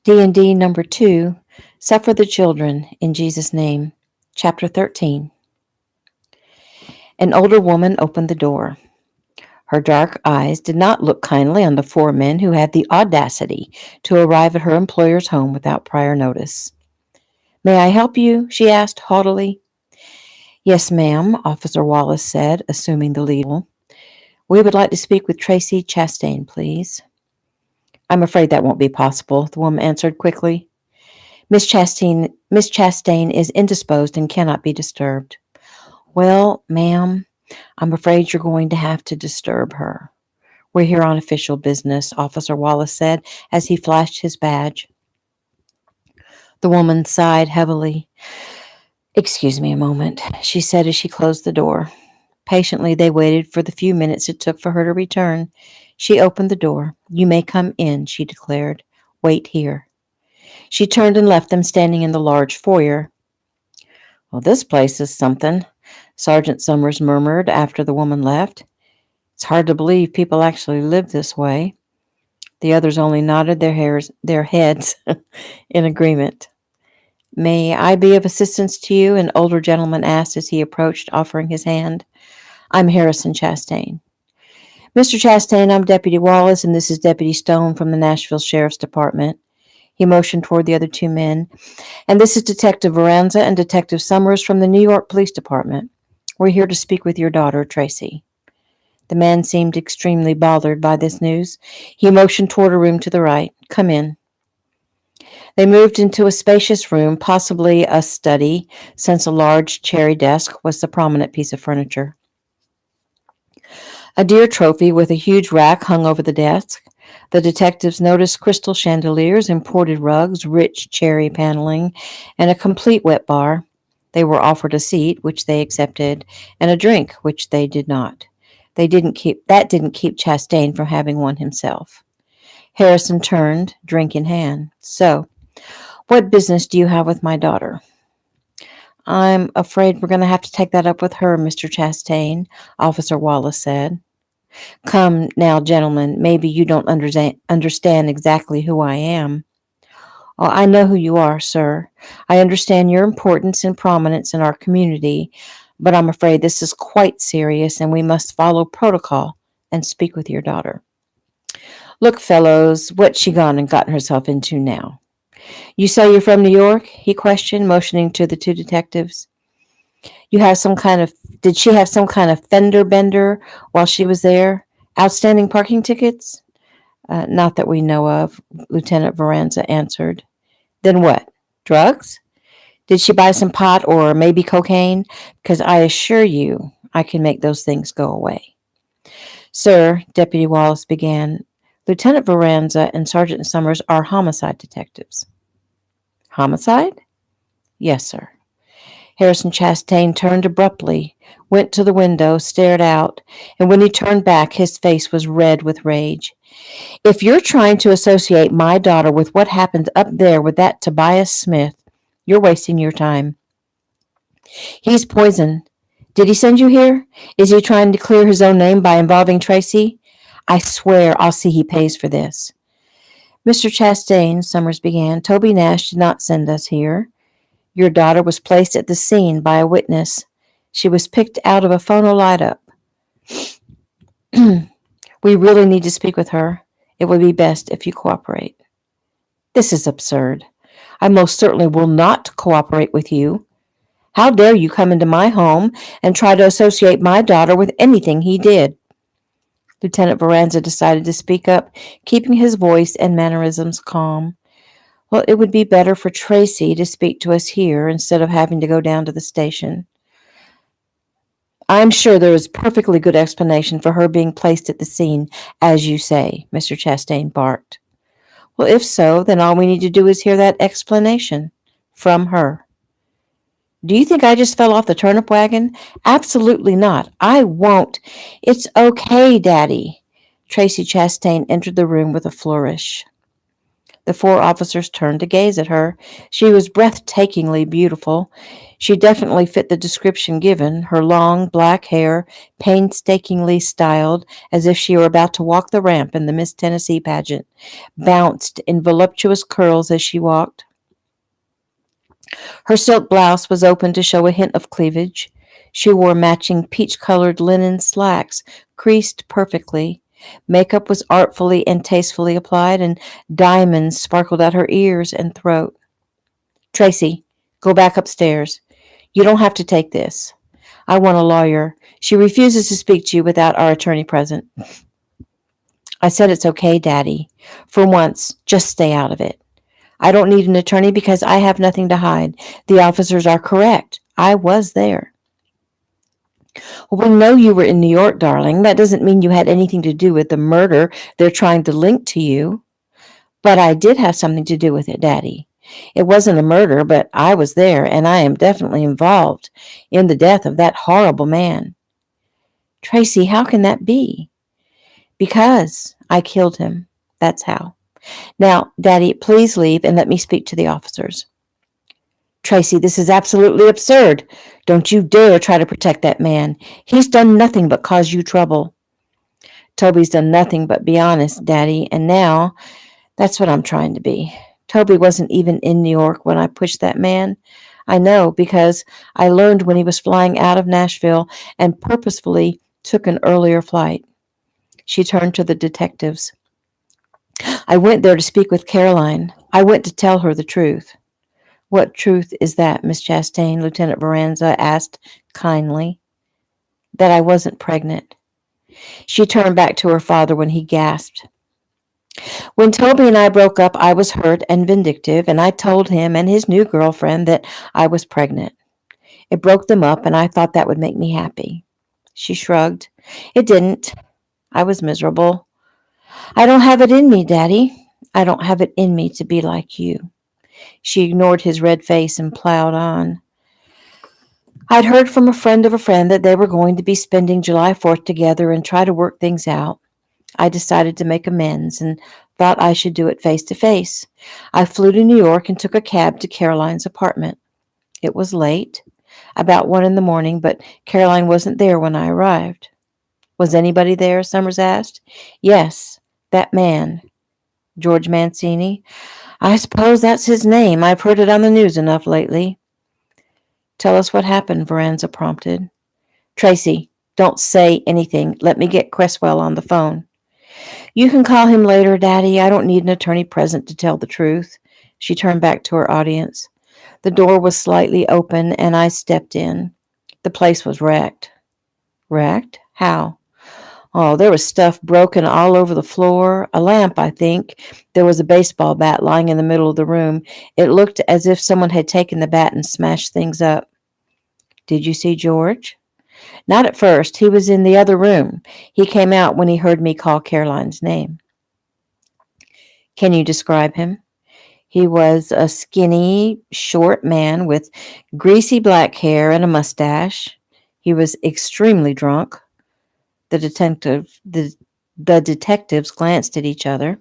DND number 2, Suffer the Children in Jesus' Name, Chapter 13. An older woman opened the door. Her dark eyes did not look kindly on the 4 men who had the audacity to arrive at her employer's home without prior notice. "May I help you?" she asked haughtily. "Yes, ma'am," Officer Wallace said, assuming the lead role. "We would like to speak with Tracy Chastain, please." "I'm afraid that won't be possible," the woman answered quickly. Miss Chastain is indisposed and cannot be disturbed." "Well, ma'am, I'm afraid you're going to have to disturb her. We're here on official business," Officer Wallace said as he flashed his badge. The woman sighed heavily. "Excuse me a moment," she said as she closed the door. Patiently, they waited for the few minutes it took for her to return. She opened the door. "You may come in," she declared. "Wait here." She turned and left them standing in the large foyer. "Well, this place is something," Sergeant Summers murmured after the woman left. "It's hard to believe people actually live this way." The others only nodded their heads in agreement. "May I be of assistance to you?" an older gentleman asked as he approached, offering his hand. "I'm Harrison Chastain." "Mr. Chastain, I'm Deputy Wallace, and this is Deputy Stone from the Nashville Sheriff's Department." He motioned toward the other 2 men. "And this is Detective Varanza and Detective Summers from the New York Police Department. We're here to speak with your daughter, Tracy." The man seemed extremely bothered by this news. He motioned toward a room to the right. "Come in." They moved into a spacious room, possibly a study, since a large cherry desk was the prominent piece of furniture. A deer trophy with a huge rack hung over the desk. The detectives noticed crystal chandeliers, imported rugs, rich cherry paneling, and a complete wet bar. They were offered a seat, which they accepted, and a drink, which they did not. That didn't keep Chastain from having one himself. Harrison turned, drink in hand. "So, what business do you have with my daughter?" "I'm afraid we're going to have to take that up with her, Mr. Chastain," Officer Wallace said. "Come now, gentlemen, maybe you don't understand exactly who I am." "Oh, I know who you are, sir. I understand your importance and prominence in our community, but I'm afraid this is quite serious and we must follow protocol and speak with your daughter." "Look, fellows, what's she gone and gotten herself into now?" "You say you're from New York?" he questioned, motioning to the 2 detectives. Did she have some kind of fender bender while she was there? Outstanding parking tickets?" "Not that we know of," Lieutenant Varanza answered. "Then what? Drugs? Did she buy some pot or maybe cocaine? Because I assure you I can make those things go away." "Sir," Deputy Wallace began, "Lieutenant Varanza and Sergeant Summers are homicide detectives." "Homicide?" "Yes, sir." Harrison Chastain turned abruptly, went to the window, stared out, and when he turned back, his face was red with rage. "If you're trying to associate my daughter with what happened up there with that Tobias Smith, you're wasting your time. He's poison. Did he send you here? Is he trying to clear his own name by involving Tracy? I swear I'll see he pays for this." "Mr. Chastain," Summers began, "Toby Nash did not send us here. Your daughter was placed at the scene by a witness. She was picked out of a phono light-up. We really need to speak with her. It would be best if you cooperate." "This is absurd. I most certainly will not cooperate with you. How dare you come into my home and try to associate my daughter with anything he did?" Lieutenant Varanza decided to speak up, keeping his voice and mannerisms calm. "Well, it would be better for Tracy to speak to us here instead of having to go down to the station. I'm sure there is perfectly good explanation for her being placed at the scene, as you say," Mr. Chastain barked. "Well, if so, then all we need to do is hear that explanation from her." "Do you think I just fell off the turnip wagon? Absolutely not. I won't." "It's okay, Daddy." Tracy Chastain entered the room with a flourish. The 4 officers turned to gaze at her. She was breathtakingly beautiful. She definitely fit the description given, her long black hair painstakingly styled as if she were about to walk the ramp in the Miss Tennessee pageant, bounced in voluptuous curls as she walked. Her silk blouse was open to show a hint of cleavage. She wore matching peach-colored linen slacks, creased perfectly. Makeup was artfully and tastefully applied, and diamonds sparkled at her ears and throat. Tracy, go back upstairs. You don't have to take this. I want a lawyer. She refuses to speak to you without our attorney present. I said it's okay, Daddy. For once, just stay out of it. I don't need an attorney because I have nothing to hide. The officers are correct. I was there. Well, we know you were in New York, darling. That doesn't mean you had anything to do with the murder they're trying to link to you. But I did have something to do with it, Daddy. It wasn't a murder, but I was there, and I am definitely involved in the death of that horrible man. Tracy, how can that be? Because I killed him. That's how. Now, Daddy, please leave and let me speak to the officers. Tracy, this is absolutely absurd. Don't you dare try to protect that man. He's done nothing but cause you trouble. Toby's done nothing but be honest, Daddy, and now that's what I'm trying to be. Toby wasn't even in New York when I pushed that man. I know because I learned when he was flying out of Nashville and purposefully took an earlier flight. She turned to the detectives. I went there to speak with Caroline. I went to tell her the truth. What truth is that, Miss Chastain? Lieutenant Verranza asked kindly. That I wasn't pregnant. She turned back to her father when he gasped. When Toby and I broke up, I was hurt and vindictive, and I told him and his new girlfriend that I was pregnant. It broke them up, and I thought that would make me happy. She shrugged. It didn't. I was miserable. I don't have it in me, Daddy. I don't have it in me to be like you. She ignored his red face and plowed on. I'd heard from a friend that they were going to be spending July 4th together and try to work things out. I decided to make amends and thought I should do it face to face. I flew to New York and took a cab to Caroline's apartment. It was late, about 1 in the morning, but Caroline wasn't there when I arrived. Was anybody there? Summers asked. Yes, that man. George Mancini. I suppose that's his name. I've heard it on the news enough lately. Tell us what happened, Verranza prompted. Tracy, don't say anything. Let me get Cresswell on the phone. You can call him later, Daddy. I don't need an attorney present to tell the truth. She turned back to her audience. The door was slightly open, and I stepped in. The place was wrecked. Wrecked? How? Oh, there was stuff broken all over the floor. A lamp, I think. There was a baseball bat lying in the middle of the room. It looked as if someone had taken the bat and smashed things up. Did you see George? Not at first. He was in the other room. He came out when he heard me call Caroline's name. Can you describe him? He was a skinny, short man with greasy black hair and a mustache. He was extremely drunk. The detectives glanced at each other.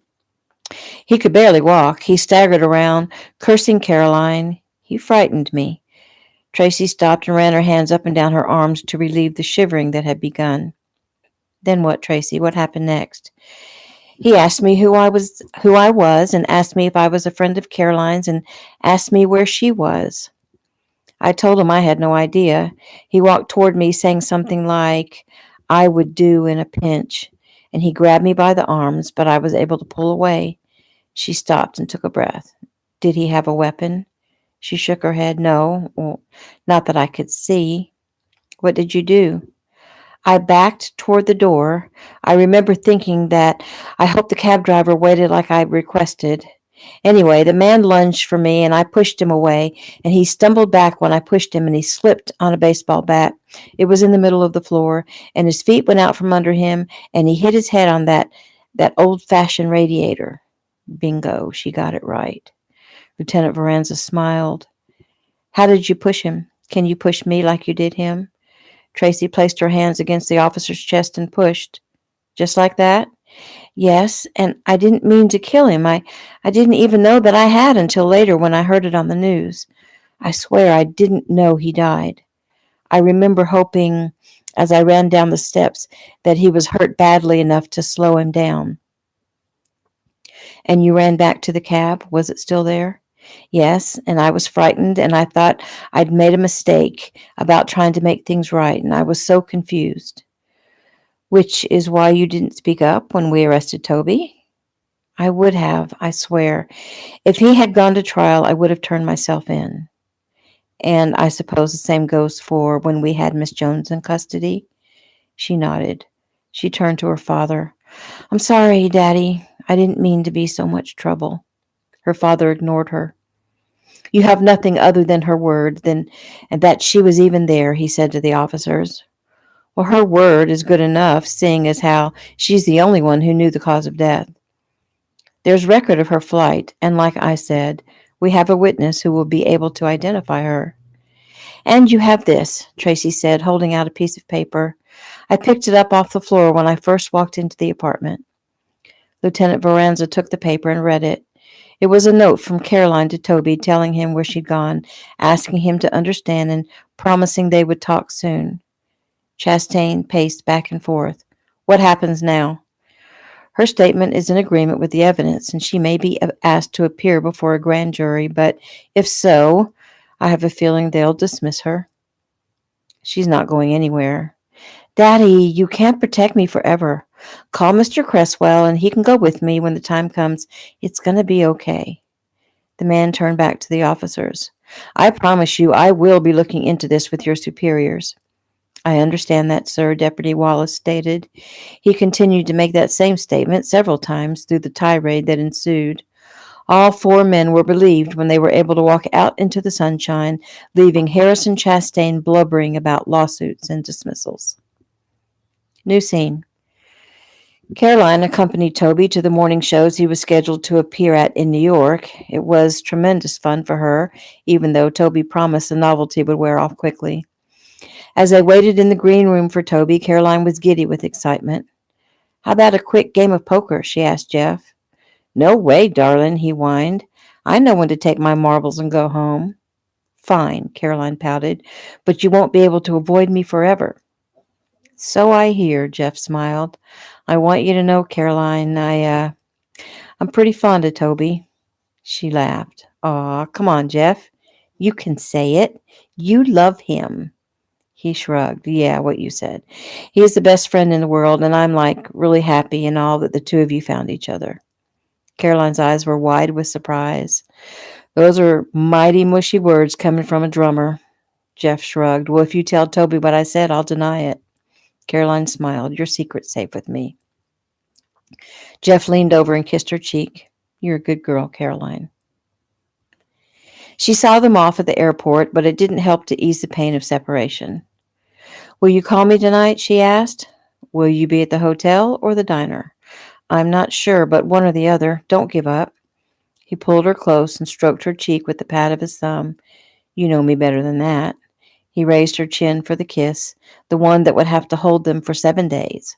He could barely walk. He staggered around, cursing Caroline. He frightened me. Tracy stopped and ran her hands up and down her arms to relieve the shivering that had begun. Then what, Tracy? What happened next? He asked me who I was, and asked me if I was a friend of Caroline's, and asked me where she was. I told him I had no idea. He walked toward me, saying something like, I would do in a pinch, and he grabbed me by the arms, but I was able to pull away. She stopped and took a breath. Did he have a weapon? She shook her head. No, not that I could see. What did you do? I backed toward the door. I remember thinking that I hoped the cab driver waited like I requested. Anyway, the man lunged for me, and I pushed him away, and he stumbled back when I pushed him, and he slipped on a baseball bat. It was in the middle of the floor, and his feet went out from under him, and he hit his head on that old-fashioned radiator. Bingo, she got it right. Lieutenant Verranza smiled. How did you push him? Can you push me like you did him? Tracy placed her hands against the officer's chest and pushed. Just like that? Yes, and I didn't mean to kill him. I didn't even know that I had until later when I heard it on the news. I swear I didn't know he died. I remember hoping as I ran down the steps that he was hurt badly enough to slow him down. And you ran back to the cab? Was it still there? Yes, and I was frightened and I thought I'd made a mistake about trying to make things right, and I was so confused. Which is why you didn't speak up when we arrested Toby? I would have, I swear. If he had gone to trial, I would have turned myself in. And I suppose the same goes for when we had Miss Jones in custody? She nodded. She turned to her father. I'm sorry, Daddy. I didn't mean to be so much trouble. Her father ignored her. You have nothing other than her word, and that she was even there, he said to the officers. Well, her word is good enough, seeing as how she's the only one who knew the cause of death. There's record of her flight, and like I said, we have a witness who will be able to identify her. And you have this, Tracy said, holding out a piece of paper. I picked it up off the floor when I first walked into the apartment. Lieutenant Varanza took the paper and read it. It was a note from Caroline to Toby telling him where she'd gone, asking him to understand and promising they would talk soon. Chastain paced back and forth. What happens now? Her statement is in agreement with the evidence, and she may be asked to appear before a grand jury, but if so, I have a feeling they'll dismiss her. She's not going anywhere. Daddy, you can't protect me forever. Call Mr. Cresswell, and he can go with me when the time comes. It's going to be okay. The man turned back to the officers. I promise you I will be looking into this with your superiors. I understand that, sir, Deputy Wallace stated. He continued to make that same statement several times through the tirade that ensued. All four men were relieved when they were able to walk out into the sunshine, leaving Harrison Chastain blubbering about lawsuits and dismissals. New scene. Caroline accompanied Toby to the morning shows he was scheduled to appear at in New York. It was tremendous fun for her, even though Toby promised the novelty would wear off quickly. As they waited in the green room for Toby, Caroline was giddy with excitement. How about a quick game of poker? She asked Jeff. No way, darling, he whined. I know when to take my marbles and go home. Fine, Caroline pouted, but you won't be able to avoid me forever. So I hear, Jeff smiled. I want you to know, Caroline, I'm pretty fond of Toby. She laughed. Aw, come on, Jeff. You can say it. You love him. He shrugged. Yeah, what you said. He is the best friend in the world, and I'm really happy and all that the two of you found each other. Caroline's eyes were wide with surprise. Those are mighty mushy words coming from a drummer. Jeff shrugged. Well, if you tell Toby what I said, I'll deny it. Caroline smiled. Your secret's safe with me. Jeff leaned over and kissed her cheek. You're a good girl, Caroline. She saw them off at the airport, but it didn't help to ease the pain of separation. Will you call me tonight? She asked. Will you be at the hotel or the diner? I'm not sure, but one or the other. Don't give up. He pulled her close and stroked her cheek with the pad of his thumb. You know me better than that. He raised her chin for the kiss, the one that would have to hold them for 7 days.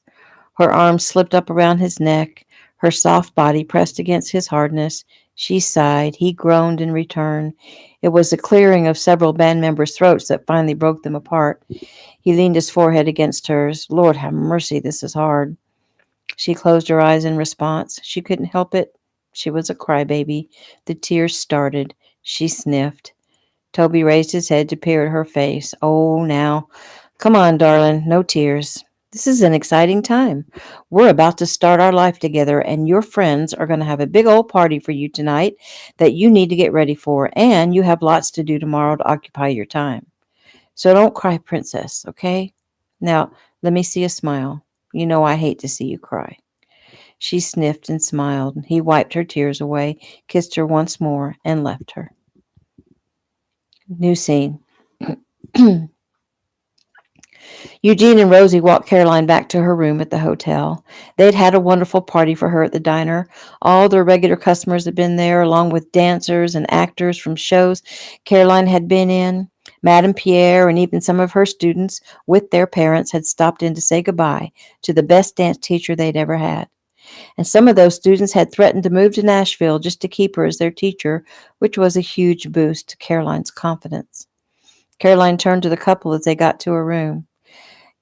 Her arms slipped up around his neck, her soft body pressed against his hardness. She sighed. He groaned in return. It was the clearing of several band members' throats that finally broke them apart. He leaned his forehead against hers. Lord have mercy, this is hard. She closed her eyes in response. She couldn't help it. She was a crybaby. The tears started. She sniffed. Toby raised his head to peer at her face. Oh, now. Come on, darling. No tears. This is an exciting time. We're about to start our life together, and your friends are going to have a big old party for you tonight that you need to get ready for, and you have lots to do tomorrow to occupy your time. So don't cry, princess, okay? Now, let me see a smile. You know I hate to see you cry. She sniffed and smiled. He wiped her tears away, kissed her once more, and left her. New scene. Eugene and Rosie walked Caroline back to her room at the hotel. They'd had a wonderful party for her at the diner. All their regular customers had been there, along with dancers and actors from shows Caroline had been in. Madame Pierre and even some of her students, with their parents, had stopped in to say goodbye to the best dance teacher they'd ever had. And some of those students had threatened to move to Nashville just to keep her as their teacher, which was a huge boost to Caroline's confidence. Caroline turned to the couple as they got to her room.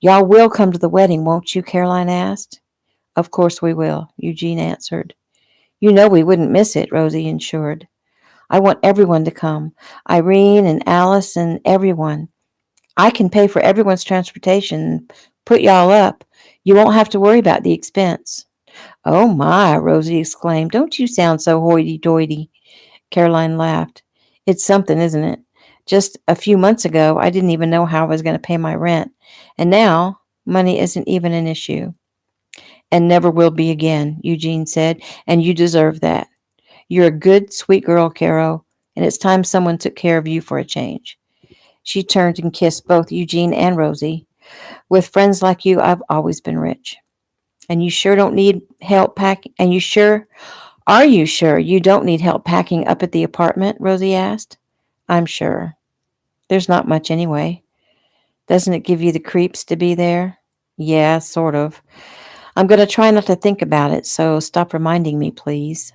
"Y'all will come to the wedding, won't you?" Caroline asked. "Of course we will," Eugene answered. "You know we wouldn't miss it," Rosie ensured. "I want everyone to come. Irene and Alice and everyone. I can pay for everyone's transportation and put y'all up. You won't have to worry about the expense." "Oh my," Rosie exclaimed. "Don't you sound so hoity-toity." Caroline laughed. "It's something, isn't it? Just a few months ago, I didn't even know how I was going to pay my rent. And now, money isn't even an issue." "And never will be again," Eugene said. "And you deserve that. You're a good, sweet girl, Caro, and it's time someone took care of you for a change." She turned and kissed both Eugene and Rosie. "With friends like you, I've always been rich. And you sure don't need help packing? And are you sure you don't need help packing up at the apartment?" Rosie asked. "I'm sure. There's not much anyway. Doesn't it give you the creeps to be there?" "Yeah, sort of. I'm going to try not to think about it, so stop reminding me, please."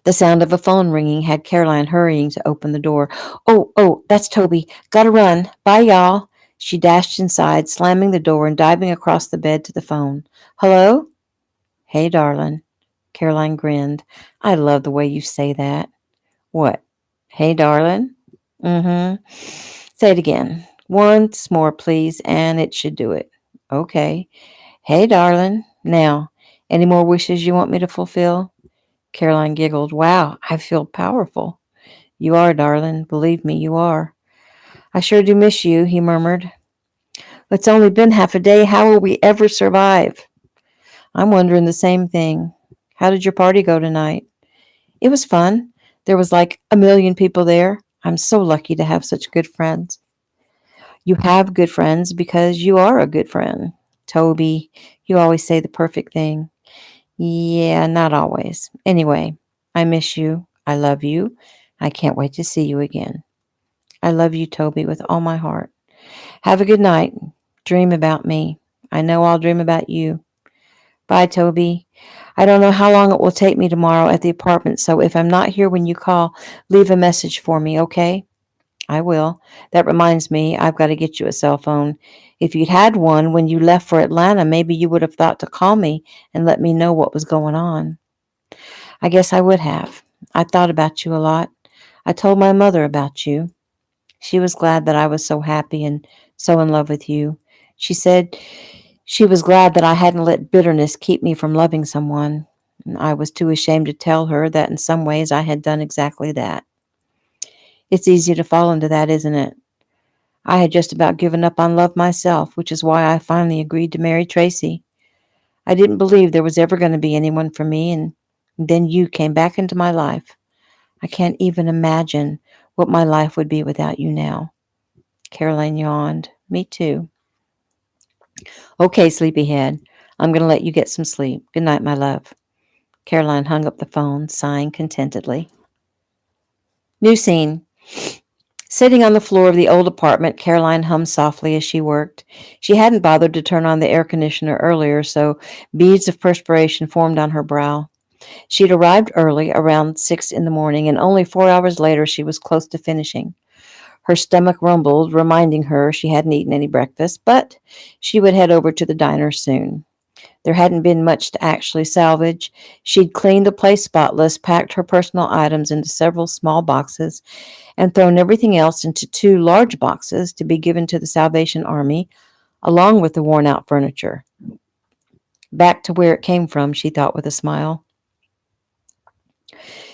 The sound of a phone ringing had Caroline hurrying to open the door. Oh, that's Toby. Gotta run. Bye, y'all." She dashed inside, slamming the door and diving across the bed to the phone. "Hello?" "Hey, darling." Caroline grinned. "I love the way you say that." "What? Hey, darling?" "Mm-hmm. Say it again. Once more, please, and it should do it." "Okay. Hey, darling. Now, any more wishes you want me to fulfill?" Caroline giggled. "Wow, I feel powerful." "You are, darling. Believe me, you are." "I sure do miss you," he murmured. "It's only been half a day. How will we ever survive?" "I'm wondering the same thing. How did your party go tonight?" "It was fun. There was like a million people there. I'm so lucky to have such good friends." "You have good friends because you are a good friend." "Toby, you always say the perfect thing." "Yeah, not always. Anyway, I miss you. I love you. I can't wait to see you again." "I love you, Toby, with all my heart. Have a good night. Dream about me. I know I'll dream about you." "Bye, Toby. I don't know how long it will take me tomorrow at the apartment, so if I'm not here when you call, leave a message for me, okay?" "I will. That reminds me, I've got to get you a cell phone. If you'd had one when you left for Atlanta, maybe you would have thought to call me and let me know what was going on." "I guess I would have. I thought about you a lot. I told my mother about you. She was glad that I was so happy and so in love with you. She said she was glad that I hadn't let bitterness keep me from loving someone. And I was too ashamed to tell her that in some ways I had done exactly that. It's easy to fall into that, isn't it? I had just about given up on love myself, which is why I finally agreed to marry Tracy. I didn't believe there was ever going to be anyone for me, and then you came back into my life. I can't even imagine what my life would be without you now." Caroline yawned. "Me too." "Okay, sleepyhead. I'm going to let you get some sleep. Good night, my love." Caroline hung up the phone, sighing contentedly. New scene. Sitting on the floor of the old apartment, Caroline hummed softly as she worked. She hadn't bothered to turn on the air conditioner earlier, so beads of perspiration formed on her brow. She'd arrived early, around 6 in the morning, and only 4 hours later she was close to finishing. Her stomach rumbled, reminding her she hadn't eaten any breakfast, but she would head over to the diner soon. There hadn't been much to actually salvage. She'd cleaned the place spotless, packed her personal items into several small boxes, and thrown everything else into 2 large boxes to be given to the Salvation Army, along with the worn-out furniture. Back to where it came from, she thought with a smile.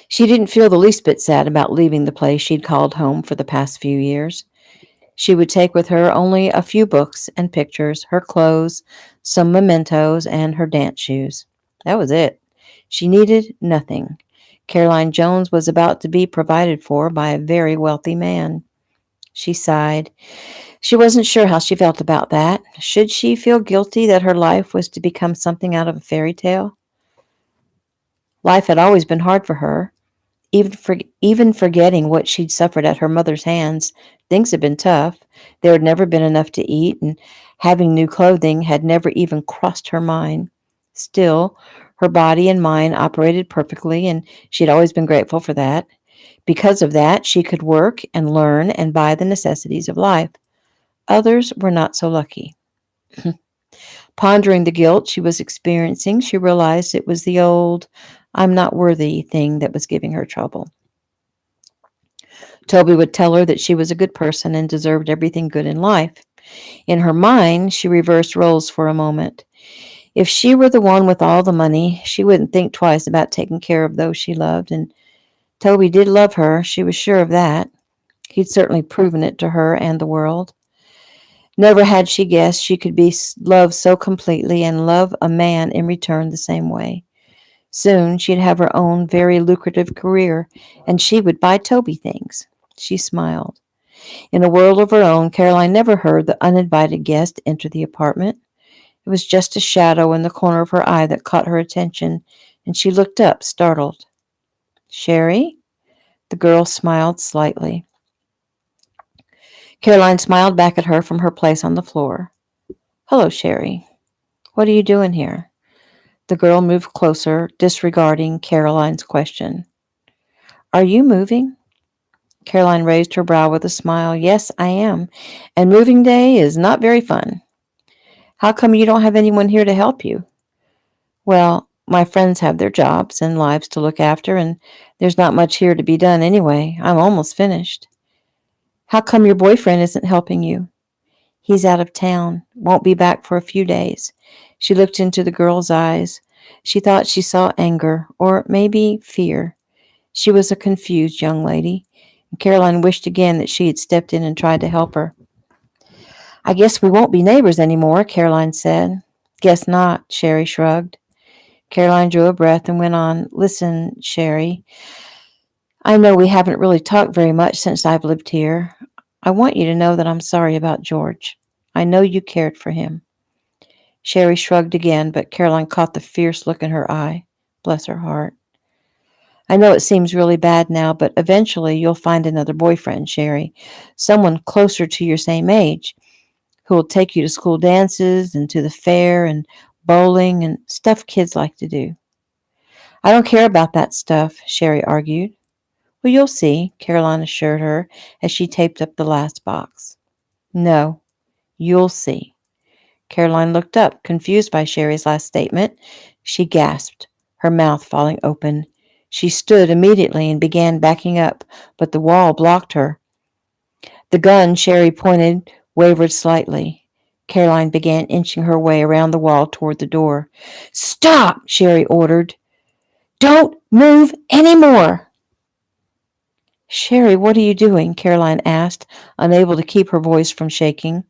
She didn't feel the least bit sad about leaving the place she'd called home for the past few years. She would take with her only a few books and pictures, her clothes, some mementos, and her dance shoes. That was it. She needed nothing. Caroline Jones was about to be provided for by a very wealthy man. She sighed. She wasn't sure how she felt about that. Should she feel guilty that her life was to become something out of a fairy tale? Life had always been hard for her. Even forgetting what she'd suffered at her mother's hands, things had been tough. There had never been enough to eat, and having new clothing had never even crossed her mind. Still, her body and mind operated perfectly, and she had always been grateful for that. Because of that, she could work and learn and buy the necessities of life. Others were not so lucky. Pondering the guilt she was experiencing, she realized it was the old, I'm not worthy thing that was giving her trouble. Toby would tell her that she was a good person and deserved everything good in life. In her mind, she reversed roles for a moment. If she were the one with all the money, she wouldn't think twice about taking care of those she loved, and Toby did love her, she was sure of that. He'd certainly proven it to her and the world. Never had she guessed she could be loved so completely and love a man in return the same way. Soon she'd have her own very lucrative career, and she would buy Toby things. She smiled. In a world of her own, Caroline never heard the uninvited guest enter the apartment. It was just a shadow in the corner of her eye that caught her attention, and she looked up, startled. Sherry? The girl smiled slightly. Caroline smiled back at her from her place on the floor. Hello, Sherry. What are you doing here? The girl moved closer, disregarding Caroline's question. Are you moving? Caroline raised her brow with a smile. Yes, I am. And moving day is not very fun. How come you don't have anyone here to help you? Well, my friends have their jobs and lives to look after, and there's not much here to be done anyway. I'm almost finished. How come your boyfriend isn't helping you? He's out of town. Won't be back for a few days. She looked into the girl's eyes. She thought she saw anger, or maybe fear. She was a confused young lady, and Caroline wished again that she had stepped in and tried to help her. I guess we won't be neighbors anymore, Caroline said. Guess not, Sherry shrugged. Caroline drew a breath and went on, Listen, Sherry, I know we haven't really talked very much since I've lived here. I want you to know that I'm sorry about George. I know you cared for him. Sherry shrugged again, but Caroline caught the fierce look in her eye. Bless her heart. I know it seems really bad now, but eventually you'll find another boyfriend, Sherry. Someone closer to your same age, who will take you to school dances and to the fair and bowling and stuff kids like to do. I don't care about that stuff, Sherry argued. Well, you'll see, Caroline assured her as she taped up the last box. No, you'll see. Caroline looked up, confused by Sherry's last statement. She gasped, her mouth falling open. She stood immediately and began backing up, but the wall blocked her. The gun Sherry pointed wavered slightly. Caroline began inching her way around the wall toward the door. Stop, Sherry ordered. Don't move any more. Sherry, what are you doing? Caroline asked, unable to keep her voice from shaking.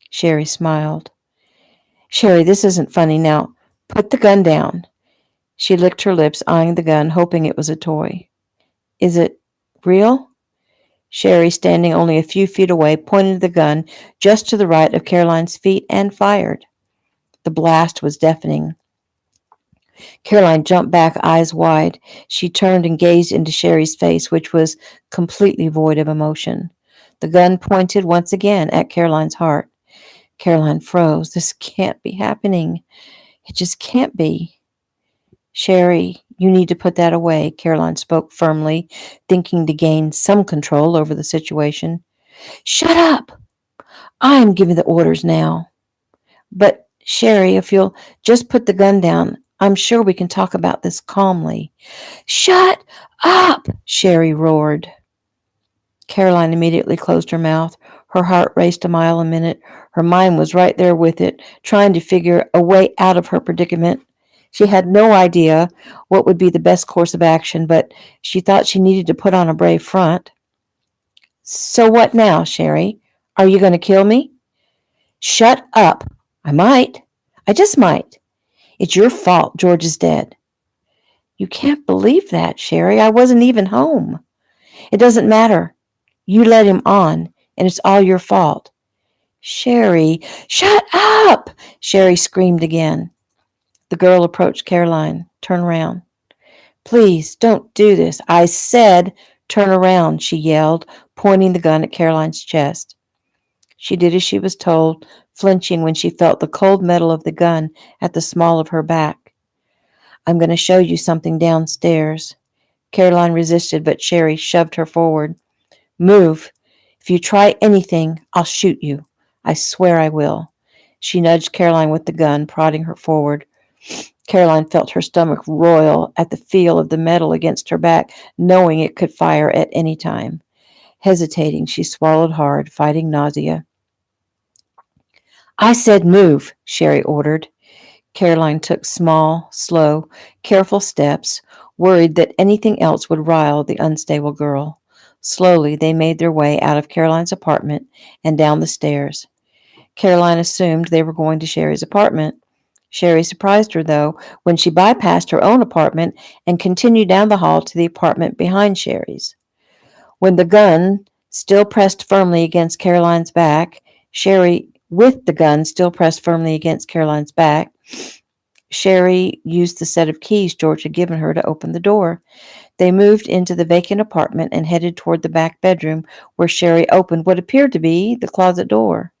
Sherry smiled. Sherry, this isn't funny. Now, put the gun down. She licked her lips, eyeing the gun, hoping it was a toy. Is it real? Sherry, standing only a few feet away, pointed the gun just to the right of Caroline's feet and fired. The blast was deafening. Caroline jumped back, eyes wide. She turned and gazed into Sherry's face, which was completely void of emotion. The gun pointed once again at Caroline's heart. Caroline froze. This can't be happening. It just can't be. Sherry, you need to put that away, Caroline spoke firmly, thinking to gain some control over the situation. Shut up! I'm giving the orders now. But, Sherry, if you'll just put the gun down, I'm sure we can talk about this calmly. Shut up! Sherry roared. Caroline immediately closed her mouth. Her heart raced a mile a minute. Her mind was right there with it, trying to figure a way out of her predicament. She had no idea what would be the best course of action, but she thought she needed to put on a brave front. So what now, Sherry? Are you going to kill me? Shut up. I might. I just might. It's your fault George is dead. You can't believe that, Sherry. I wasn't even home. It doesn't matter. You led him on, and it's all your fault. Sherry, shut up! Sherry screamed again. The girl approached Caroline. Turn around. Please, don't do this. I said turn around, she yelled, pointing the gun at Caroline's chest. She did as she was told, flinching when she felt the cold metal of the gun at the small of her back. I'm going to show you something downstairs. Caroline resisted, but Sherry shoved her forward. Move. If you try anything, I'll shoot you. I swear I will. She nudged Caroline with the gun, prodding her forward. Caroline felt her stomach roil at the feel of the metal against her back, knowing it could fire at any time. Hesitating, she swallowed hard, fighting nausea. I said move, Sherry ordered. Caroline took small, slow, careful steps, worried that anything else would rile the unstable girl. Slowly, they made their way out of Caroline's apartment and down the stairs. Caroline assumed they were going to Sherry's apartment. Sherry surprised her, though, when she bypassed her own apartment and continued down the hall to the apartment behind Sherry's. When the gun still pressed firmly against Caroline's back, with the gun still pressed firmly against Caroline's back, Sherry used the set of keys George had given her to open the door. They moved into the vacant apartment and headed toward the back bedroom, where Sherry opened what appeared to be the closet door.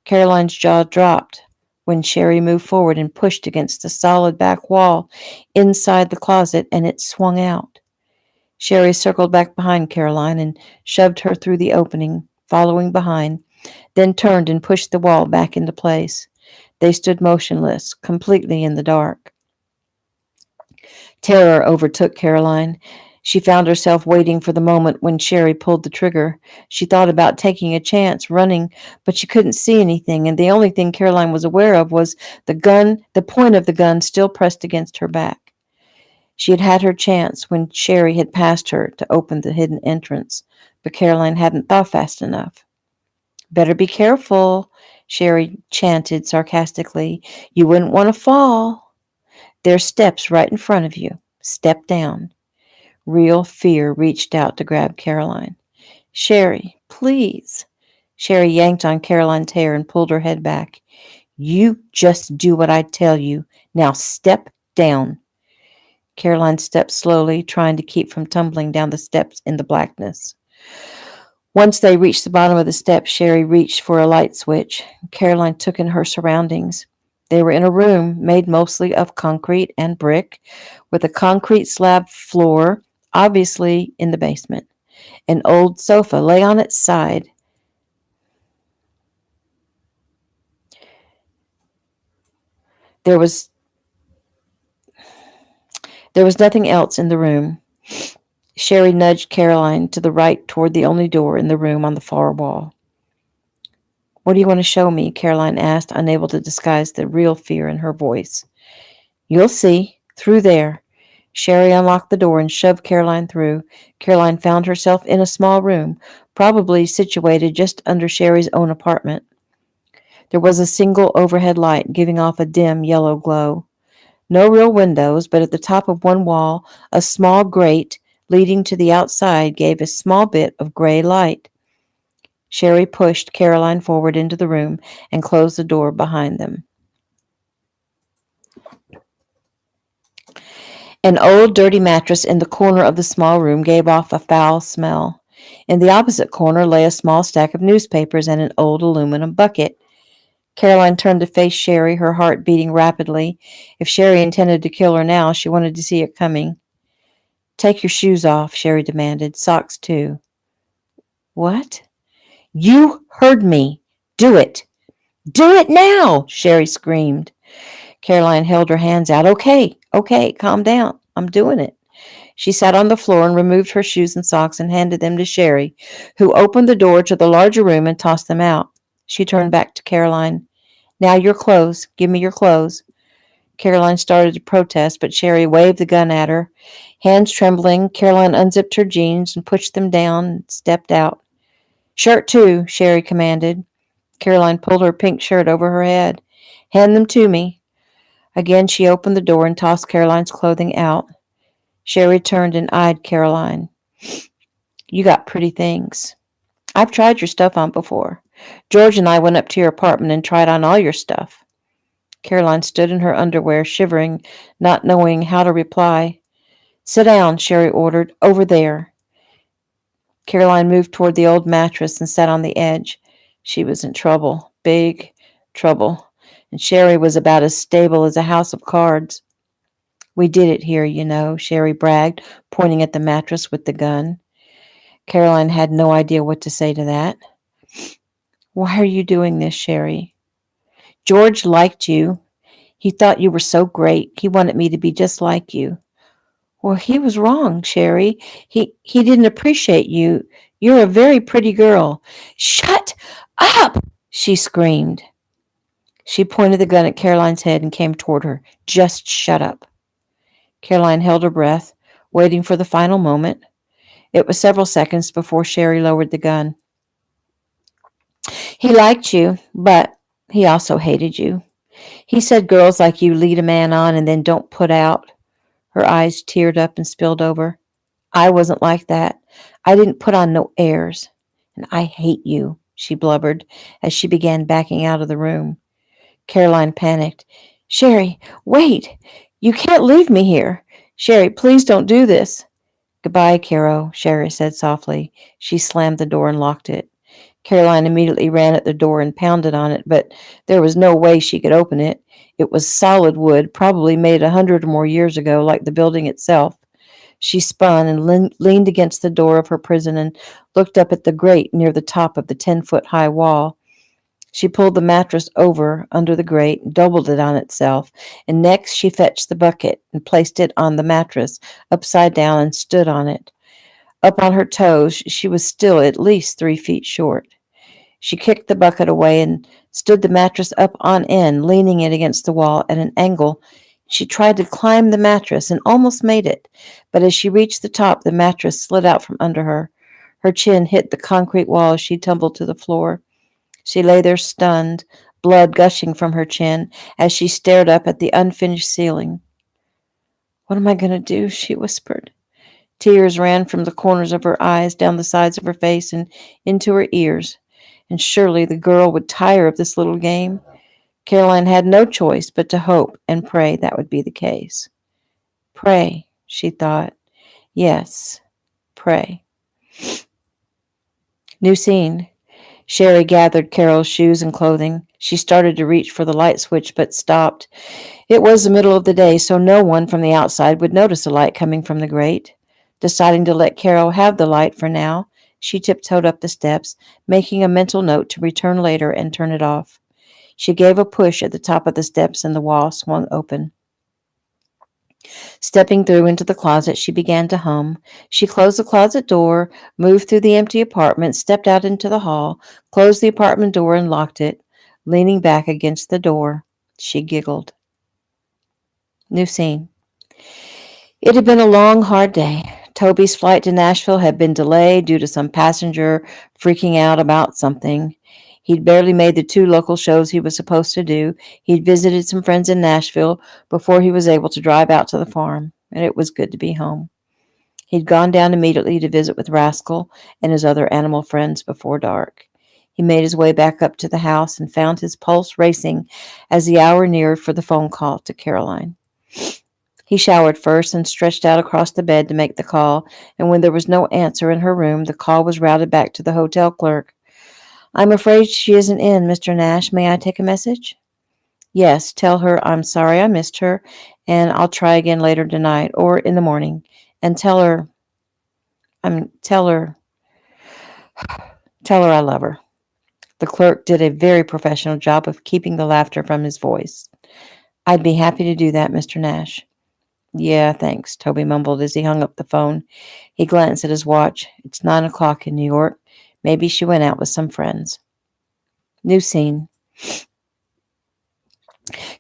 Caroline's jaw dropped when Sherry moved forward and pushed against the solid back wall inside the closet, and it swung out. Sherry circled back behind Caroline and shoved her through the opening, following behind, then turned and pushed the wall back into place. They stood motionless, completely in the dark. Terror overtook Caroline. She found herself waiting for the moment when Sherry pulled the trigger. She thought about taking a chance, running, but she couldn't see anything, and the only thing Caroline was aware of was the point of the gun still pressed against her back. She had had her chance when Sherry had passed her to open the hidden entrance, but Caroline hadn't thought fast enough. Better be careful, Sherry chanted sarcastically. You wouldn't want to fall. There's steps right in front of you. Step down. Real fear reached out to grab Caroline. Sherry, please. Sherry yanked on Caroline's hair and pulled her head back. You just do what I tell you. Now step down. Caroline stepped slowly, trying to keep from tumbling down the steps in the blackness. Once they reached the bottom of the steps, Sherry reached for a light switch. Caroline took in her surroundings. They were in a room made mostly of concrete and brick, with a concrete slab floor, obviously in the basement. An old sofa lay on its side. There was nothing else in the room. Sherry nudged Caroline to the right toward the only door in the room on the far wall. What do you want to show me? Caroline asked, unable to disguise the real fear in her voice. You'll see. Through there. Sherry unlocked the door and shoved Caroline through. Caroline found herself in a small room, probably situated just under Sherry's own apartment. There was a single overhead light giving off a dim yellow glow. No real windows, but at the top of one wall, a small grate leading to the outside gave a small bit of gray light. Sherry pushed Caroline forward into the room and closed the door behind them. An old, dirty mattress in the corner of the small room gave off a foul smell. In the opposite corner lay a small stack of newspapers and an old aluminum bucket. Caroline turned to face Sherry, her heart beating rapidly. If Sherry intended to kill her now, she wanted to see it coming. Take your shoes off, Sherry demanded. Socks, too. What? You heard me. Do it. Do it now, Sherry screamed. Caroline held her hands out. Okay, calm down. I'm doing it. She sat on the floor and removed her shoes and socks and handed them to Sherry, who opened the door to the larger room and tossed them out. She turned back to Caroline. Now your clothes. Give me your clothes. Caroline started to protest, but Sherry waved the gun at her. Hands trembling, Caroline unzipped her jeans and pushed them down and stepped out. Shirt, too, Sherry commanded. Caroline pulled her pink shirt over her head. Hand them to me. Again, she opened the door and tossed Caroline's clothing out. Sherry turned and eyed Caroline. You got pretty things. I've tried your stuff on before. George and I went up to your apartment and tried on all your stuff. Caroline stood in her underwear, shivering, not knowing how to reply. Sit down, Sherry ordered. Over there. Caroline moved toward the old mattress and sat on the edge. She was in trouble. Big, trouble, and Sherry was about as stable as a house of cards. We did it here, you know, Sherry bragged, pointing at the mattress with the gun. Caroline had no idea what to say to that. Why are you doing this, Sherry? George liked you. He thought you were so great. He wanted me to be just like you. Well, he was wrong, Sherry. He didn't appreciate you. You're a very pretty girl. Shut up! She screamed. She pointed the gun at Caroline's head and came toward her. Just shut up. Caroline held her breath, waiting for the final moment. It was several seconds before Sherry lowered the gun. He liked you, but he also hated you. He said girls like you lead a man on and then don't put out. Her eyes teared up and spilled over. I wasn't like that. I didn't put on no airs. And I hate you, she blubbered as she began backing out of the room. Caroline panicked. Sherry, wait! You can't leave me here. Sherry, please don't do this. Goodbye, Caro, Sherry said softly. She slammed the door and locked it. Caroline immediately ran at the door and pounded on it, but there was no way she could open it. It was solid wood, probably made 100 or more years ago, like the building itself. She spun and leaned against the door of her prison and looked up at the grate near the top of the 10-foot-high wall. She pulled the mattress over under the grate, doubled it on itself, and next she fetched the bucket and placed it on the mattress, upside down, and stood on it. Up on her toes, she was still at least 3 feet short. She kicked the bucket away and stood the mattress up on end, leaning it against the wall at an angle. She tried to climb the mattress and almost made it, but as she reached the top, the mattress slid out from under her. Her chin hit the concrete wall as she tumbled to the floor. She lay there stunned, blood gushing from her chin, as she stared up at the unfinished ceiling. What am I going to do? She whispered. Tears ran from the corners of her eyes, down the sides of her face, and into her ears. And surely the girl would tire of this little game. Caroline had no choice but to hope and pray that would be the case. Pray, she thought. Yes, pray. New scene. Sherry gathered Carol's shoes and clothing. She started to reach for the light switch, but stopped. It was the middle of the day, so no one from the outside would notice a light coming from the grate. Deciding to let Carol have the light for now, she tiptoed up the steps, making a mental note to return later and turn it off. She gave a push at the top of the steps and the wall swung open. Stepping through into the closet, she began to hum. She closed the closet door, moved through the empty apartment, stepped out into the hall, closed the apartment door and locked it. Leaning back against the door, she giggled. New scene. It had been a long, hard day. Toby's flight to Nashville had been delayed due to some passenger freaking out about something. He'd barely made the 2 local shows he was supposed to do. He'd visited some friends in Nashville before he was able to drive out to the farm, and it was good to be home. He'd gone down immediately to visit with Rascal and his other animal friends before dark. He made his way back up to the house and found his pulse racing as the hour neared for the phone call to Caroline. He showered first and stretched out across the bed to make the call, and when there was no answer in her room, the call was routed back to the hotel clerk. I'm afraid she isn't in, Mr. Nash. May I take a message? Yes, tell her I'm sorry I missed her, and I'll try again later tonight or in the morning. And tell her I love her. The clerk did a very professional job of keeping the laughter from his voice. I'd be happy to do that, Mr. Nash. Yeah, thanks, Toby mumbled as he hung up the phone. He glanced at his watch. It's 9 o'clock in New York. Maybe she went out with some friends. New scene.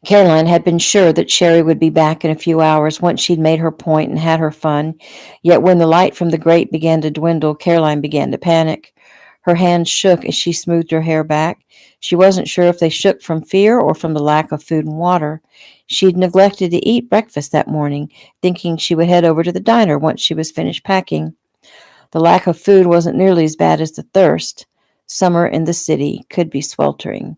Caroline had been sure that Sherry would be back in a few hours once she'd made her point and had her fun. Yet when the light from the grate began to dwindle, Caroline began to panic. Her hands shook as she smoothed her hair back. She wasn't sure if they shook from fear or from the lack of food and water. She'd neglected to eat breakfast that morning, thinking she would head over to the diner once she was finished packing. The lack of food wasn't nearly as bad as the thirst. Summer in the city could be sweltering.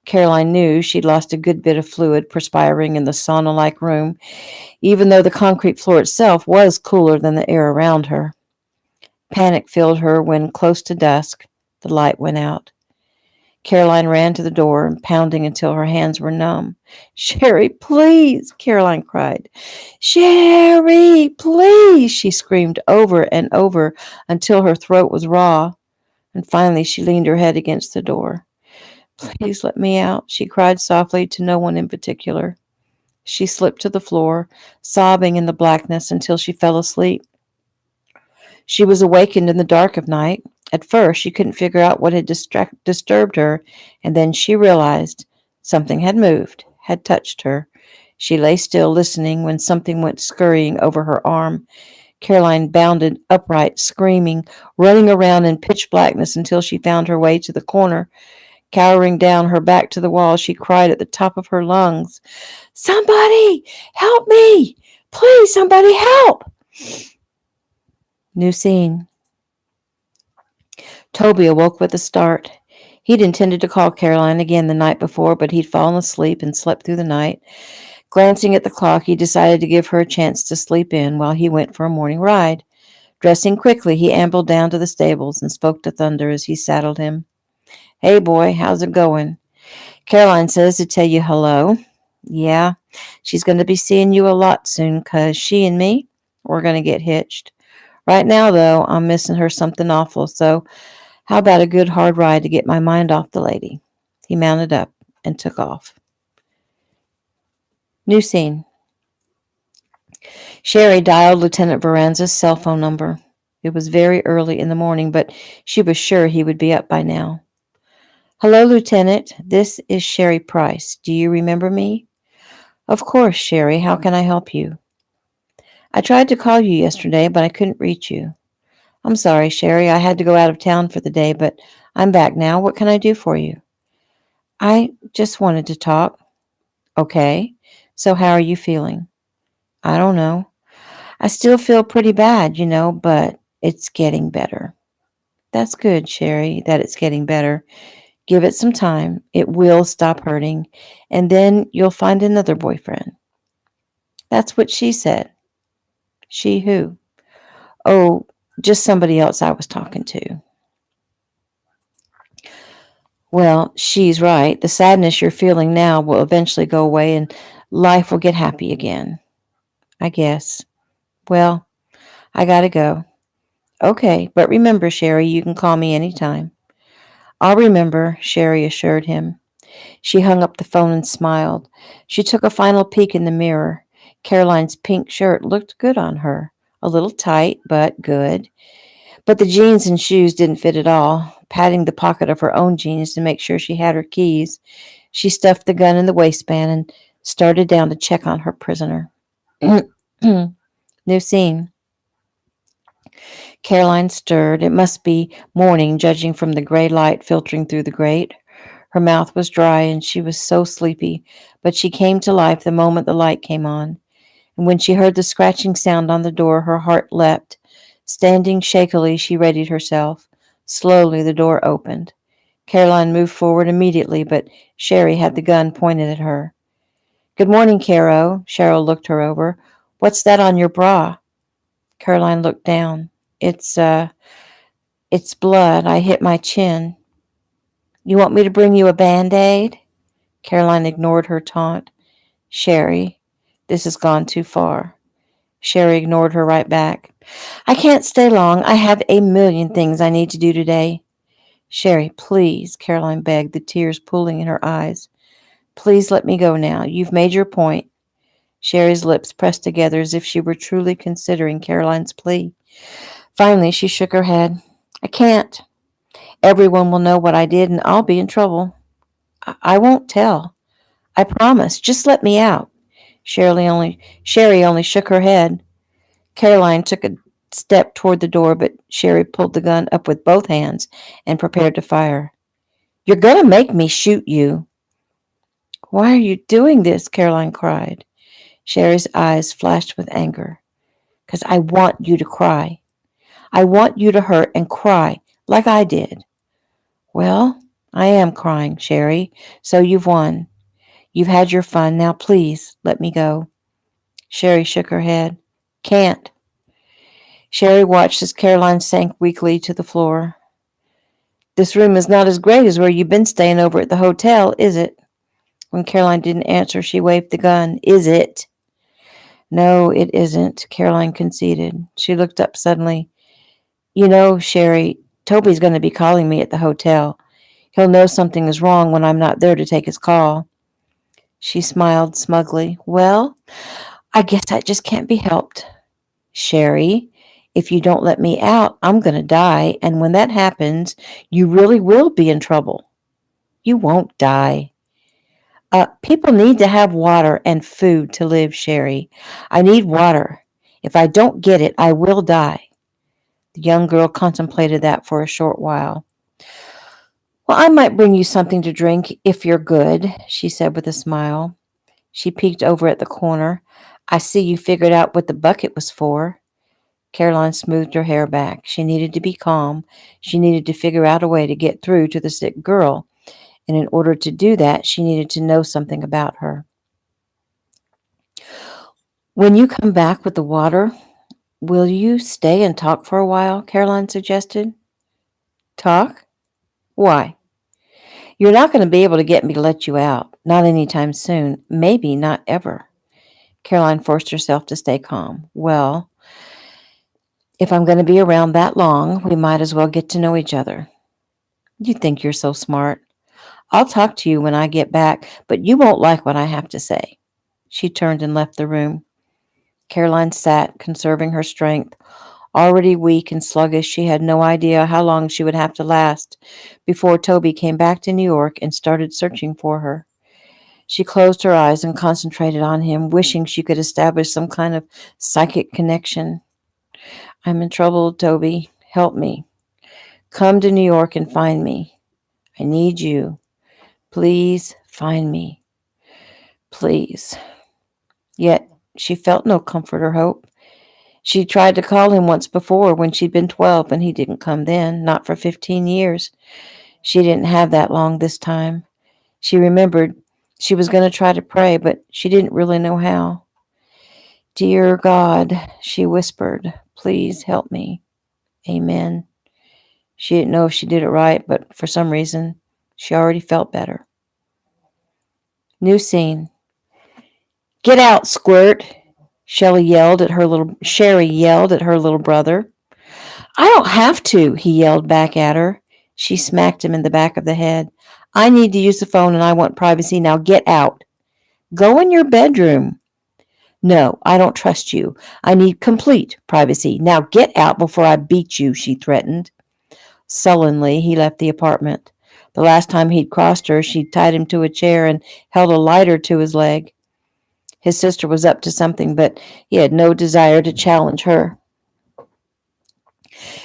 Caroline knew she'd lost a good bit of fluid perspiring in the sauna-like room, even though the concrete floor itself was cooler than the air around her. Panic filled her when, close to dusk, the light went out. Caroline ran to the door, pounding until her hands were numb. Sherry, please, Caroline cried. Sherry, please, she screamed over and over until her throat was raw. And finally she leaned her head against the door. Please let me out, she cried softly to no one in particular. She slipped to the floor, sobbing in the blackness until she fell asleep. She was awakened in the dark of night. At first, she couldn't figure out what had disturbed her, and then she realized something had moved, had touched her. She lay still, listening, when something went scurrying over her arm. Caroline bounded upright, screaming, running around in pitch blackness until she found her way to the corner. Cowering down, her back to the wall, she cried at the top of her lungs, Somebody! Help me! Please, somebody help! New scene. Toby awoke with a start. He'd intended to call Caroline again the night before, but he'd fallen asleep and slept through the night. Glancing at the clock, he decided to give her a chance to sleep in while he went for a morning ride. Dressing quickly, he ambled down to the stables and spoke to Thunder as he saddled him. Hey, boy, how's it going? Caroline says to tell you hello. Yeah, she's going to be seeing you a lot soon, 'cause she and me, we're going to get hitched. Right now, though, I'm missing her something awful, so how about a good hard ride to get my mind off the lady? He mounted up and took off. New scene. Sherry dialed Lieutenant Varanza's cell phone number. It was very early in the morning, but she was sure he would be up by now. Hello, Lieutenant. This is Sherry Price. Do you remember me? Of course, Sherry. How can I help you? I tried to call you yesterday, but I couldn't reach you. I'm sorry, Sherry. I had to go out of town for the day, but I'm back now. What can I do for you? I just wanted to talk. Okay. So how are you feeling? I don't know. I still feel pretty bad, but it's getting better. That's good, Sherry, that it's getting better. Give it some time. It will stop hurting, and then you'll find another boyfriend. That's what she said. She who? Oh, just somebody else I was talking to. Well, she's right. The sadness you're feeling now will eventually go away and life will get happy again. I guess. Well, I gotta go. Okay, but remember, Sherry, you can call me anytime. I'll remember, Sherry assured him. She hung up the phone and smiled. She took a final peek in the mirror. Caroline's pink shirt looked good on her. A little tight, but good. But the jeans and shoes didn't fit at all. Patting the pocket of her own jeans to make sure she had her keys, she stuffed the gun in the waistband and started down to check on her prisoner. New scene. Caroline stirred. It must be morning, judging from the gray light filtering through the grate. Her mouth was dry and she was so sleepy, but she came to life the moment the light came on. And when she heard the scratching sound on the door, her heart leapt. Standing shakily, she readied herself. Slowly, the door opened. Caroline moved forward immediately, but Sherry had the gun pointed at her. Good morning, Caro. Cheryl looked her over. What's that on your bra? Caroline looked down. It's blood. I hit my chin. You want me to bring you a Band-Aid? Caroline ignored her taunt. Sherry, this has gone too far. Sherry ignored her right back. I can't stay long. I have a million things I need to do today. Sherry, please, Caroline begged, the tears pooling in her eyes. Please let me go now. You've made your point. Sherry's lips pressed together as if she were truly considering Caroline's plea. Finally, she shook her head. I can't. Everyone will know what I did, and I'll be in trouble. I won't tell. I promise. Just let me out. Sherry only shook her head. Caroline took a step toward the door, but Sherry pulled the gun up with both hands and prepared to fire. You're going to make me shoot you. Why are you doing this? Caroline cried. Sherry's eyes flashed with anger. Because I want you to cry. I want you to hurt and cry like I did. Well, I am crying, Sherry, so you've won. You've had your fun. Now please let me go. Sherry shook her head. Can't. Sherry watched as Caroline sank weakly to the floor. This room is not as great as where you've been staying over at the hotel, is it? When Caroline didn't answer, she waved the gun. Is it? No, it isn't, Caroline conceded. She looked up suddenly. You know, Sherry, Toby's going to be calling me at the hotel. He'll know something is wrong when I'm not there to take his call. She smiled smugly. Well, I guess that just can't be helped. Sherry, if you don't let me out, I'm going to die, and when that happens, you really will be in trouble. You won't die. People need to have water and food to live, Sherry. I need water. If I don't get it, I will die. The young girl contemplated that for a short while. Well, I might bring you something to drink if you're good, she said with a smile. She peeked over at the corner. I see you figured out what the bucket was for. Caroline smoothed her hair back. She needed to be calm. She needed to figure out a way to get through to the sick girl. And in order to do that, she needed to know something about her. When you come back with the water, will you stay and talk for a while? Caroline suggested. Talk? Why? You're not going to be able to get me to let you out. Not anytime soon. Maybe not ever. Caroline forced herself to stay calm. Well, if I'm going to be around that long, we might as well get to know each other. You think you're so smart. I'll talk to you when I get back, but you won't like what I have to say. She turned and left the room. Caroline sat, conserving her strength. Already weak and sluggish, she had no idea how long she would have to last before Toby came back to New York and started searching for her. She closed her eyes and concentrated on him, wishing she could establish some kind of psychic connection. I'm in trouble, Toby. Help me. Come to New York and find me. I need you. Please find me. Please. Yet she felt no comfort or hope. She tried to call him once before when she'd been 12, and he didn't come then, not for 15 years. She didn't have that long this time. She remembered she was going to try to pray, but she didn't really know how. Dear God, she whispered, please help me. Amen. She didn't know if she did it right, but for some reason, she already felt better. New scene. Get out, Squirt, Sherry yelled at her little brother. I don't have to, he yelled back at her. She smacked him in the back of the head. I need to use the phone and I want privacy. Now get out. Go in your bedroom. No, I don't trust you. I need complete privacy. Now get out before I beat you, she threatened. Sullenly, he left the apartment. The last time he'd crossed her, she'd tied him to a chair and held a lighter to his leg. His sister was up to something, but he had no desire to challenge her.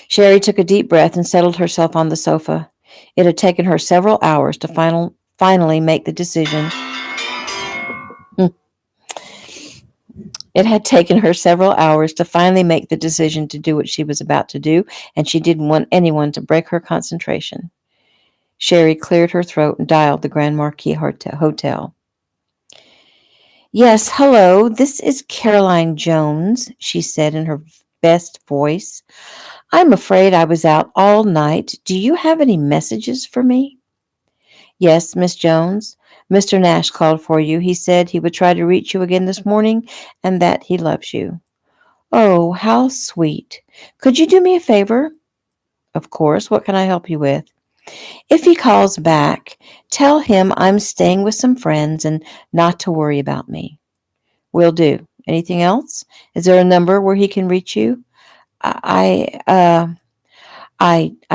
Sherry took a deep breath and settled herself on the sofa. It had taken her several hours to finally make the decision. It had taken her several hours to finally make the decision to do what she was about to do, and she didn't want anyone to break her concentration. Sherry cleared her throat and dialed the Grand Marquis Hotel. Yes, hello, this is Caroline Jones, she said in her best voice. I'm afraid I was out all night. Do you have any messages for me? Yes, Miss Jones. Mr. Nash called for you. He said he would try to reach you again this morning and that he loves you. Oh, how sweet. Could you do me a favor? Of course. What can I help you with? If he calls back, tell him I'm staying with some friends and not to worry about me. Will do. Anything else? Is there a number where he can reach you? I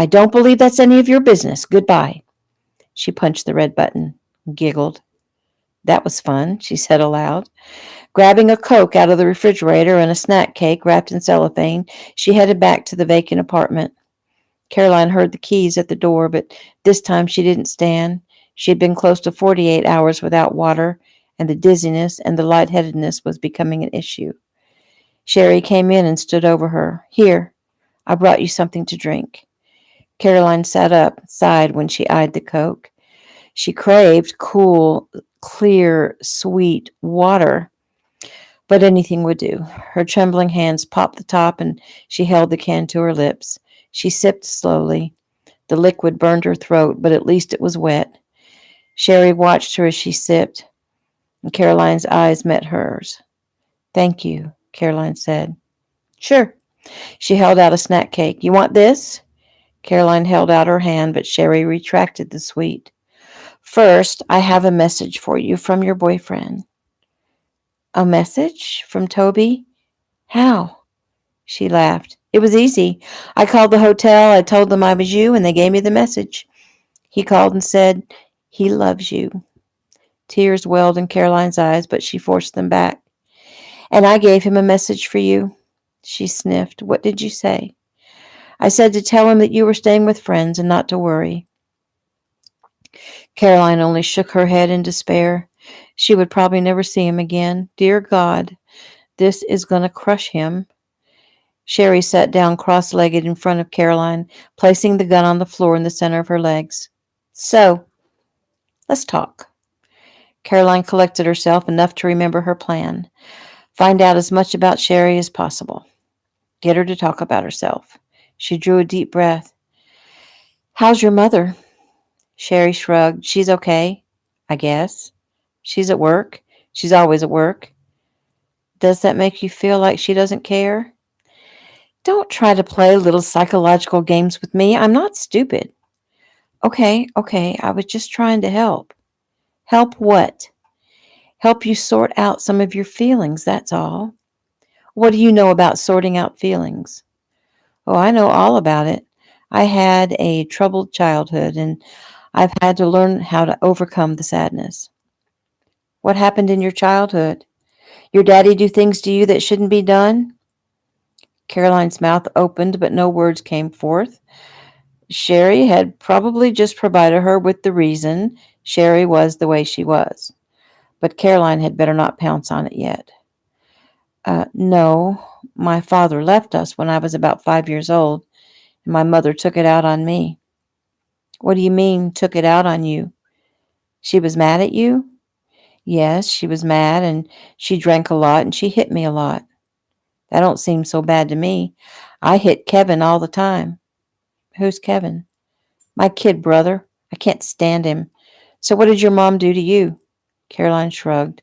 don't believe that's any of your business. Goodbye. She punched the red button and giggled. That was fun, she said aloud. Grabbing a Coke out of the refrigerator and a snack cake wrapped in cellophane, she headed back to the vacant apartment. Caroline heard the keys at the door, but this time she didn't stand. She had been close to 48 hours without water, and the dizziness and the lightheadedness was becoming an issue. Sherry came in and stood over her. Here, I brought you something to drink. Caroline sat up, sighed when she eyed the Coke. She craved cool, clear, sweet water, but anything would do. Her trembling hands popped the top, and she held the can to her lips. She sipped slowly. The liquid burned her throat, but at least it was wet. Sherry watched her as she sipped, and Caroline's eyes met hers. Thank you, Caroline said. Sure. She held out a snack cake. You want this? Caroline held out her hand, but Sherry retracted the sweet. First, I have a message for you from your boyfriend. A message? From Toby? How? She laughed. It was easy. I called the hotel, I told them I was you, and they gave me the message. He called and said, he loves you. Tears welled in Caroline's eyes, but she forced them back. And I gave him a message for you. She sniffed. What did you say? I said to tell him that you were staying with friends and not to worry. Caroline only shook her head in despair. She would probably never see him again. Dear God, this is going to crush him. Sherry sat down cross-legged in front of Caroline, placing the gun on the floor in the center of her legs. So, let's talk. Caroline collected herself enough to remember her plan. Find out as much about Sherry as possible. Get her to talk about herself. She drew a deep breath. How's your mother? Sherry shrugged. She's okay, I guess. She's at work. She's always at work. Does that make you feel like she doesn't care? Don't try to play little psychological games with me. I'm not stupid. Okay, I was just trying to help. Help what? Help you sort out some of your feelings, that's all. What do you know about sorting out feelings? Oh, I know all about it. I had a troubled childhood, and I've had to learn how to overcome the sadness. What happened in your childhood? Your daddy do things to you that shouldn't be done? Caroline's mouth opened, but no words came forth. Sherry had probably just provided her with the reason Sherry was the way she was. But Caroline had better not pounce on it yet. No, my father left us when I was about 5 years old, and my mother took it out on me. What do you mean, took it out on you? She was mad at you? Yes, she was mad, and she drank a lot, and she hit me a lot. That don't seem so bad to me. I hit Kevin all the time. Who's Kevin? My kid brother. I can't stand him. So what did your mom do to you? Caroline shrugged.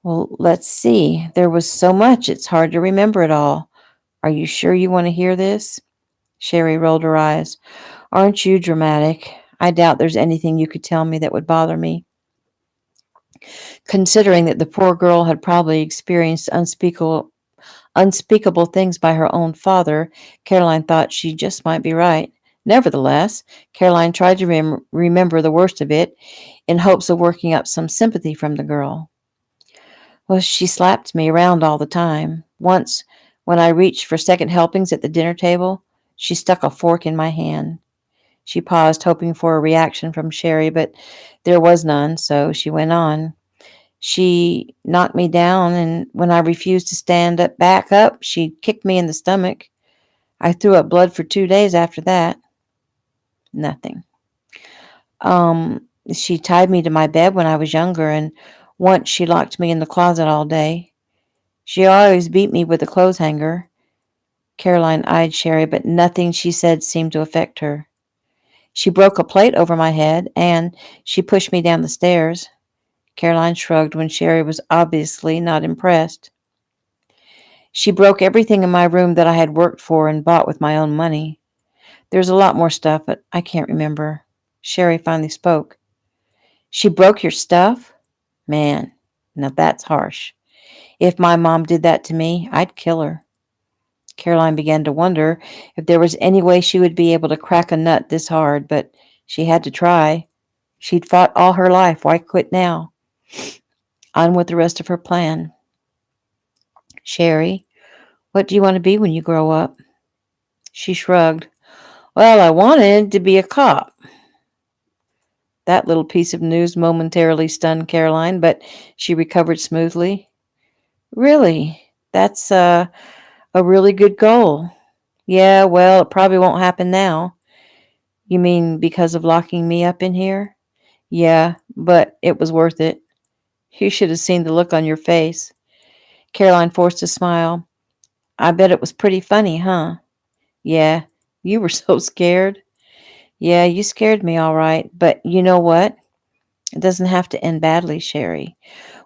Well, let's see. There was so much, it's hard to remember it all. Are you sure you want to hear this? Sherry rolled her eyes. Aren't you dramatic? I doubt there's anything you could tell me that would bother me. Considering that the poor girl had probably experienced unspeakable things by her own father, Caroline thought she just might be right. Nevertheless, Caroline tried to remember the worst of it in hopes of working up some sympathy from the girl. Well, she slapped me around all the time. Once, when I reached for second helpings at the dinner table, she stuck a fork in my hand. She paused, hoping for a reaction from Sherry, but there was none, so she went on. She knocked me down, and when I refused to stand up, back up, she kicked me in the stomach. I threw up blood for 2 days after that. Nothing. She tied me to my bed when I was younger, and once she locked me in the closet all day. She always beat me with a clothes hanger. Caroline eyed Sherry, but nothing she said seemed to affect her. She broke a plate over my head, and she pushed me down the stairs. Caroline shrugged when Sherry was obviously not impressed. She broke everything in my room that I had worked for and bought with my own money. There's a lot more stuff, but I can't remember. Sherry finally spoke. She broke your stuff? Man, now that's harsh. If my mom did that to me, I'd kill her. Caroline began to wonder if there was any way she would be able to crack a nut this hard, but she had to try. She'd fought all her life. Why quit now? On with the rest of her plan. Sherry, what do you want to be when you grow up? She shrugged. Well, I wanted to be a cop. That little piece of news momentarily stunned Caroline, but she recovered smoothly. Really? That's a really good goal. Yeah, well, it probably won't happen now. You mean because of locking me up in here? Yeah, but it was worth it. You should have seen the look on your face. Caroline forced a smile. I bet it was pretty funny, huh? Yeah, you were so scared. Yeah, you scared me all right, but you know what? It doesn't have to end badly, Sherry.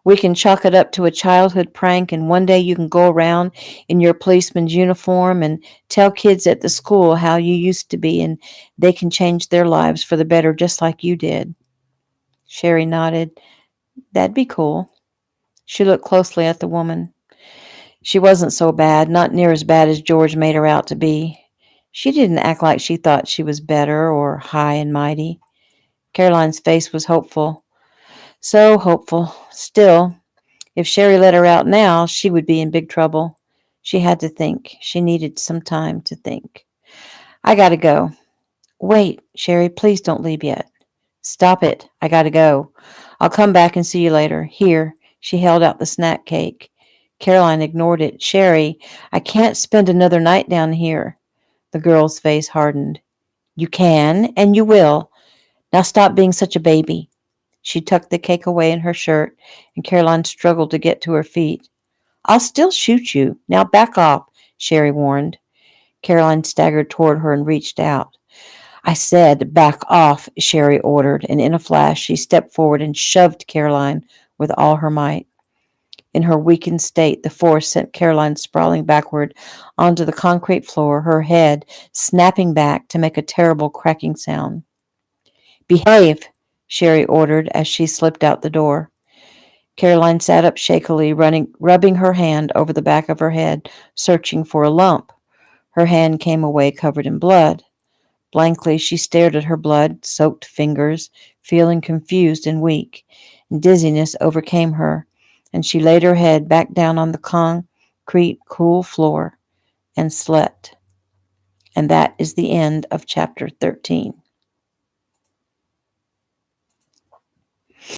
We can chalk it up to a childhood prank, and one day you can go around in your policeman's uniform and tell kids at the school how you used to be, and they can change their lives for the better just like you did. Sherry nodded. That'd be cool. She looked closely at the woman. She wasn't so bad, not near as bad as George made her out to be. She didn't act like she thought she was better or high and mighty. Caroline's face was hopeful. So hopeful. Still, if Sherry let her out now, she would be in big trouble. She had to think. She needed some time to think. I gotta go. Wait, Sherry, please don't leave yet. Stop it. I gotta go. I'll come back and see you later. Here. She held out the snack cake. Caroline ignored it. Sherry, I can't spend another night down here. The girl's face hardened. You can, and you will. Now stop being such a baby. She tucked the cake away in her shirt, and Caroline struggled to get to her feet. I'll still shoot you. Now back off, Sherry warned. Caroline staggered toward her and reached out. I said, back off, Sherry ordered, and in a flash she stepped forward and shoved Caroline with all her might. In her weakened state, the force sent Caroline sprawling backward onto the concrete floor, her head snapping back to make a terrible cracking sound. Behave, Sherry ordered as she slipped out the door. Caroline sat up shakily, rubbing her hand over the back of her head, searching for a lump. Her hand came away covered in blood. Blankly, she stared at her blood-soaked fingers, feeling confused and weak. Dizziness overcame her, and she laid her head back down on the concrete, cool floor and slept. And that is the end of chapter 13.